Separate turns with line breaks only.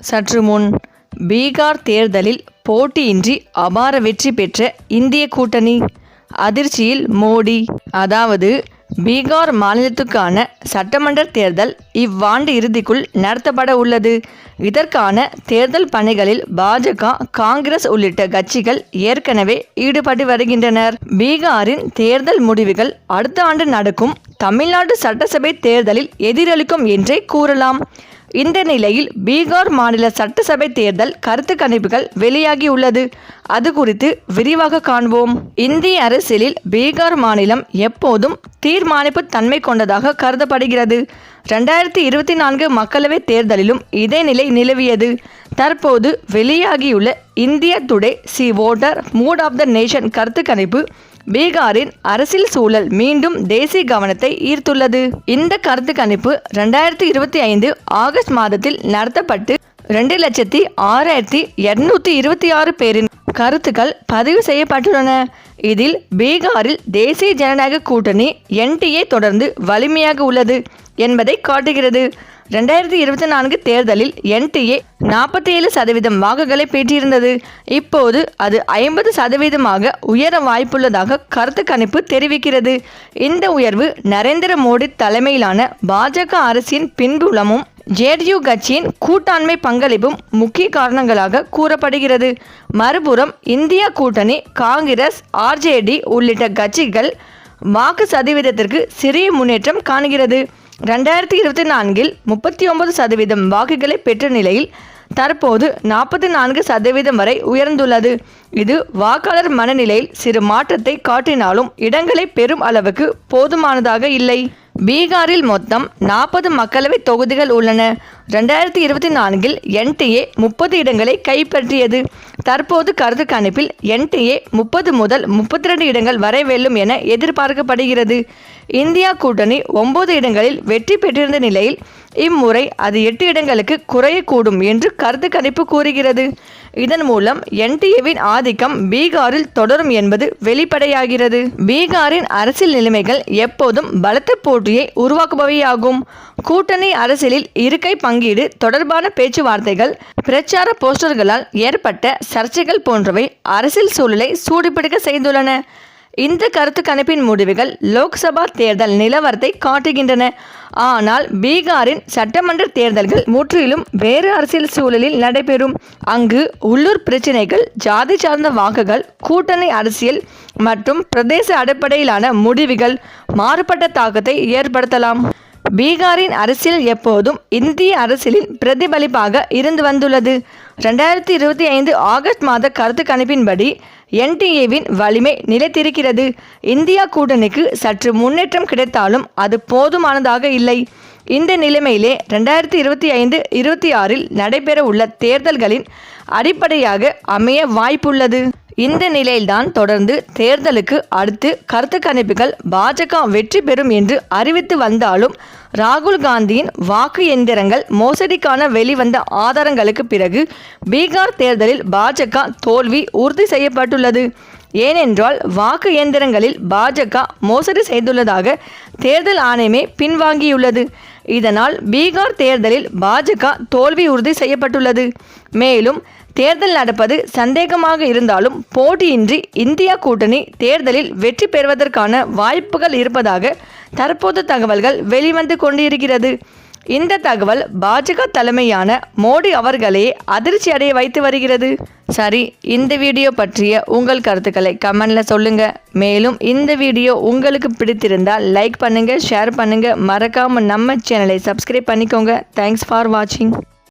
சற்று முன் பீகார் தேர்தலில் போட்டியின்றி அபார வெற்றி பெற்ற இந்திய கூட்டணி. அதிர்ச்சியில் மோடி. அதாவது பீகார் மாநிலத்துக்கான சட்டமன்ற தேர்தல் இவ்வாண்டு இறுதிக்குள் நடத்தப்பட உள்ளது. இதற்கான தேர்தல் பணிகளில் பாஜக, காங்கிரஸ் உள்ளிட்ட கட்சிகள் ஏற்கனவே ஈடுபட்டு வருகின்றனர். பீகாரின் தேர்தல் முடிவுகள் அடுத்த ஆண்டு நடக்கும் தமிழ்நாடு சட்டசபை தேர்தலில் எதிரொலிக்கும் என்றே கூறலாம். இந்த நிலையில் பீகார் மாநில சட்டசபை தேர்தல் கருத்து கணிப்புகள் வெளியாகியுள்ளது. அது குறித்து விரிவாக காண்போம். இந்திய அரசியலில் பீகார் மாநிலம் எப்போதும் தீர்மானிப்பு தன்மை கொண்டதாக கருதப்படுகிறது. 2024 மக்களவைத் தேர்தலிலும் இதே நிலை நிலவியது. தற்போது வெளியாகியுள்ள India Today C Voter mood of the nation கருத்து கணிப்பு பீகாரின் அரசியல் சூழல் மீண்டும் தேசிய கவனத்தை ஈர்த்துள்ளது. இந்த கருத்து கணிப்பு 2025 ஆகஸ்ட் மாதத்தில் நடத்தப்பட்டு 2,06,226 பேரின் கருத்துக்கள் பதிவு செய்யப்பட்டுள்ளன. இதில் பீகாரில் தேசிய ஜனநாயக கூட்டணி NDA தொடர்ந்து வலிமையாக உள்ளது என்பதை காட்டுகிறது. 2024 தேர்தலில் NDA 47% வாக்குகளை பெற்றிருந்தது. இப்போது அது 50% உயர வாய்ப்புள்ளதாக கருத்து கணிப்பு தெரிவிக்கிறது. இந்த உயர்வு நரேந்திர மோடி தலைமையிலான பாஜக அரசின் பின்புலமும் JDU கட்சியின் கூட்டாண்மை பங்களிப்பும் முக்கிய காரணங்களாக கூறப்படுகிறது. மறுபுறம் இந்தியா கூட்டணி காங்கிரஸ், RJD உள்ளிட்ட கட்சிகள் வாக்கு சதவீதத்திற்கு சிறிய முன்னேற்றம் காணுகிறது. 2024 39% வாக்குகளை பெற்ற நிலையில் தற்போது 44% வரை உயர்ந்துள்ளது. இது வாக்காளர் மனநிலையில் சிறு மாற்றத்தை காட்டினாலும் இடங்களை பெரும் அளவுக்கு போதுமானதாக இல்லை. பீகாரில் மொத்தம் 40 மக்களவை தொகுதிகள் உள்ளன. 2024 NDA 30 இடங்களை கைப்பற்றியது. தற்போது கருத்து கணிப்பில் NDA 30 முதல் 32 இடங்கள் வரை வெல்லும் என எதிர்பார்க்கப்படுகிறது. இந்தியா கூட்டணி 9 இடங்களில் வெற்றி பெற்றிருந்த நிலையில் இம்முறை அது 8 இடங்களுக்கு குறையக்கூடும் என்று கருத்து கணிப்பு கூறுகிறது. இதன் மூலம் NDAவின் ஆதிக்கம் பீகாரில் தொடரும் என்பது வெளிப்படையாகிறது. பீகாரின் அரசியல் நிலைமைகள் எப்போதும் பலத்த போட்டியை உருவாக்குபவையாகும். கூட்டணி அரசியலில் இருக்கை பங்கீடு தொடர்பான பேச்சுவார்த்தைகள், பிரச்சார போஸ்டர்களால் ஏற்பட்ட சர்ச்சைகள் போன்றவை அரசியல் சூழலை சூடுபிடிக்க செய்துள்ளன. இந்த கருத்து கணிப்பின் முடிவுகள் லோக்சபா தேர்தல் நிலவரத்தை காட்டுகின்றன. ஆனால் பீகாரின் சட்டமன்ற தேர்தல்கள் முற்றிலும் வேறு அரசியல் சூழலில் நடைபெறும். அங்கு உள்ளூர் பிரச்சினைகள், ஜாதி சார்ந்த வாக்குகள், கூட்டணி அரசியல் மற்றும் பிரதேச அடிப்படையிலான முடிவுகள் மாறுபட்ட தாக்கத்தை ஏற்படுத்தலாம். பீகாரின் அரசியல் எப்போதும் இந்திய அரசியலின் பிரதிபலிப்பாக இருந்து வந்துள்ளது. 2025 ஆகஸ்ட் மாத கருத்து கணிப்பின்படி NDAவின் வலிமை நிலைத்திருக்கிறது. இந்தியா கூட்டணிக்கு சற்று முன்னேற்றம் கிடைத்தாலும் அது போதுமானதாக இல்லை. இந்த நிலைமையிலே 2025-26 நடைபெற உள்ள தேர்தல்களின் அடிப்படையாக அமைய வாய்ப்புள்ளது. இந்த நிலையில்தான் தொடர்ந்து தேர்தலுக்கு அடுத்து கருத்து கணிப்புகள் பாஜக வெற்றி பெறும் என்று அறிவித்து வந்தாலும் ராகுல் காந்தியின் வாக்கு எந்திரங்கள் மோசடிக்கான வெளிவந்த ஆதாரங்களுக்கு பிறகு பீகார் தேர்தலில் பாஜக தோல்வி உறுதி செய்யப்பட்டுள்ளது. ஏனென்றால் வாக்கு இயந்திரங்களில் பாஜக மோசடி செய்துள்ளதாக தேர்தல் ஆணையமே பின்வாங்கியுள்ளது. இதனால் பீகார் தேர்தலில் பாஜக தோல்வி உறுதி செய்யப்பட்டுள்ளது. மேலும் தேர்தல் நடப்பது சந்தேகமாக இருந்தாலும் போட்டியின்றி இந்தியா கூட்டணி தேர்தலில் வெற்றி பெறுவதற்கான வாய்ப்புகள் இருப்பதாக தற்போது தகவல்கள் வெளிவந்து கொண்டிருக்கிறது. இந்த தகவல் பாஜக தலைமையான மோடி அவர்களையே அதிர்ச்சி அடைய வைத்து வருகிறது. சரி, இந்த வீடியோ பற்றிய உங்கள் கருத்துக்களை கமெண்ட்ல சொல்லுங்க. மேலும் இந்த வீடியோ உங்களுக்கு பிடித்திருந்தால் லைக் பண்ணுங்க, ஷேர் பண்ணுங்க, மறக்காம நம்ம சேனலை சப்ஸ்கிரைப் பண்ணிக்கோங்க. தேங்க்ஸ் ஃபார் வாட்சிங்.